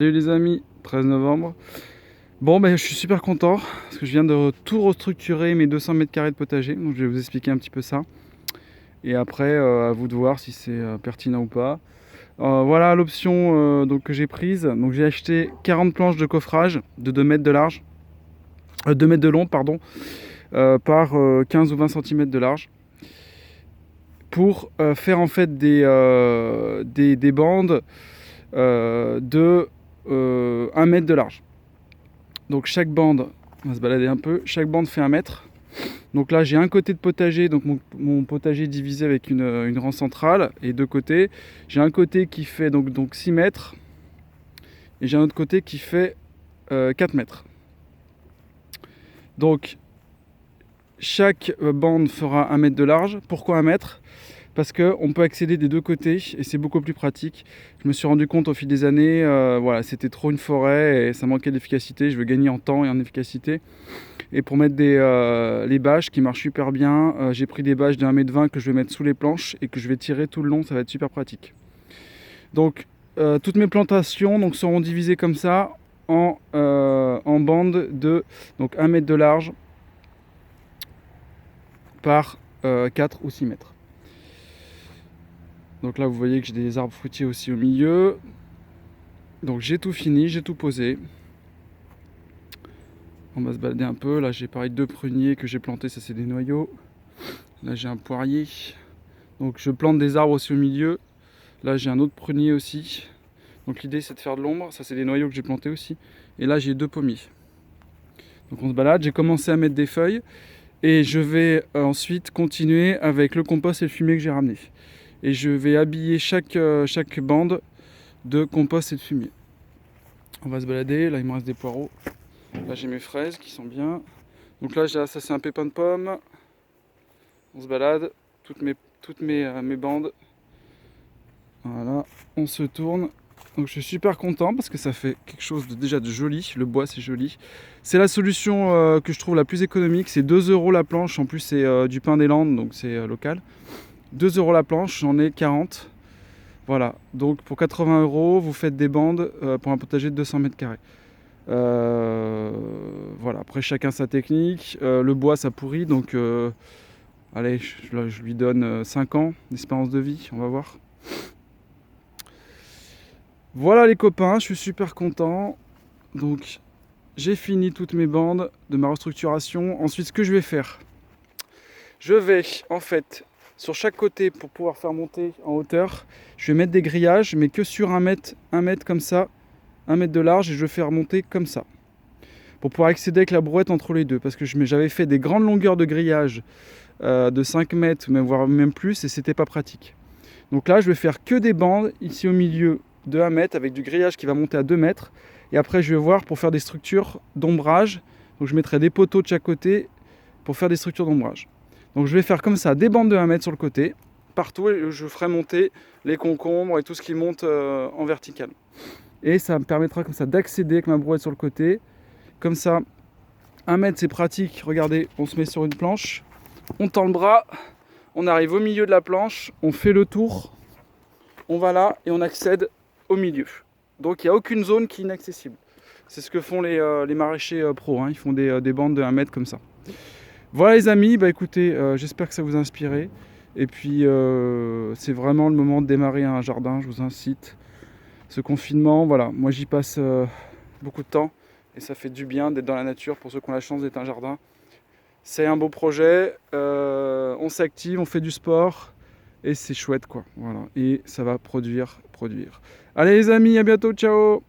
Salut les amis, 13 novembre. Bon je suis super content parce que je viens de tout restructurer mes 200 mètres carrés de potager. Donc je vais vous expliquer un petit peu ça. Et après à vous de voir si c'est pertinent ou pas. Voilà l'option donc que j'ai prise. Donc j'ai acheté 40 planches de coffrage de 2 mètres de large. 2 mètres de long pardon. Par 15 ou 20 cm de large. Pour faire en fait des bandes de 1 mètre de large. Donc chaque bande, on va se balader un peu, chaque bande fait 1 mètre. Donc là j'ai un côté de potager, donc mon potager est divisé avec une rang centrale et deux côtés. J'ai un côté qui fait donc 6 mètres et j'ai un autre côté qui fait 4 mètres. Donc chaque bande fera 1 mètre de large. Pourquoi 1 mètre ? Parce qu'on peut accéder des deux côtés et c'est beaucoup plus pratique. Je me suis rendu compte au fil des années, voilà, c'était trop une forêt et ça manquait d'efficacité. Je veux gagner en temps et en efficacité. Et pour mettre les bâches qui marchent super bien, j'ai pris des bâches de 1,20 m que je vais mettre sous les planches et que je vais tirer tout le long, ça va être super pratique. Donc toutes mes plantations donc, seront divisées comme ça en bandes de donc 1 mètre de large par 4 ou 6 mètres. Donc là vous voyez que j'ai des arbres fruitiers aussi au milieu. Donc j'ai tout fini, j'ai tout posé. On va se balader un peu. Là j'ai pareil 2 pruniers que j'ai plantés, ça c'est des noyaux. Là j'ai un poirier. Donc je plante des arbres aussi au milieu. Là j'ai un autre prunier aussi. Donc l'idée c'est de faire de l'ombre. Ça c'est des noyaux que j'ai plantés aussi. Et là j'ai 2 pommiers. Donc on se balade. J'ai commencé à mettre des feuilles. Et je vais ensuite continuer avec le compost et le fumier que j'ai ramené. Et je vais habiller chaque bande de compost et de fumier. On va se balader. Là il me reste des poireaux. Là j'ai mes fraises qui sont bien. Donc là ça c'est un pépin de pomme. On se balade. Toutes mes bandes. Voilà, on se tourne. Donc je suis super content parce que ça fait quelque chose déjà de joli. Le bois c'est joli. C'est la solution que je trouve la plus économique. C'est 2 € la planche. En plus c'est du pin des Landes, donc c'est local. 2 € la planche, j'en ai 40. Voilà, donc pour 80 € vous faites des bandes pour un potager de 200 mètres carrés. Voilà, après chacun sa technique. Le bois ça pourrit, donc allez, je lui donne 5 ans d'espérance de vie, on va voir. Voilà les copains, je suis super content. Donc j'ai fini toutes mes bandes de ma restructuration. Ensuite ce que je vais faire, je vais en fait sur chaque côté pour pouvoir faire monter en hauteur, je vais mettre des grillages mais que sur 1 mètre comme ça, 1 mètre de large et je vais faire monter comme ça. Pour pouvoir accéder avec la brouette entre les deux. Parce que j'avais fait des grandes longueurs de grillage de 5 mètres, voire même plus, et c'était pas pratique. Donc là je vais faire que des bandes ici au milieu de 1 mètre avec du grillage qui va monter à 2 mètres. Et après je vais voir pour faire des structures d'ombrage. Donc je mettrai des poteaux de chaque côté pour faire des structures d'ombrage. Donc je vais faire comme ça des bandes de 1 mètre sur le côté. Partout et je ferai monter les concombres et tout ce qui monte en vertical. Et ça me permettra comme ça d'accéder avec ma brouette sur le côté. Comme ça, 1 mètre c'est pratique. Regardez, on se met sur une planche, on tend le bras, on arrive au milieu de la planche, on fait le tour, on va là et on accède au milieu. Donc il n'y a aucune zone qui est inaccessible. C'est ce que font les maraîchers pros, hein. Ils font des bandes de 1 mètre comme ça. Voilà les amis, écoutez, j'espère que ça vous a inspiré. Et puis c'est vraiment le moment de démarrer un jardin, je vous incite. Ce confinement, voilà, moi j'y passe beaucoup de temps. Et ça fait du bien d'être dans la nature pour ceux qui ont la chance d'être un jardin. C'est un beau projet, on s'active, on fait du sport et c'est chouette quoi. Voilà. Et ça va produire. Allez les amis, à bientôt, ciao.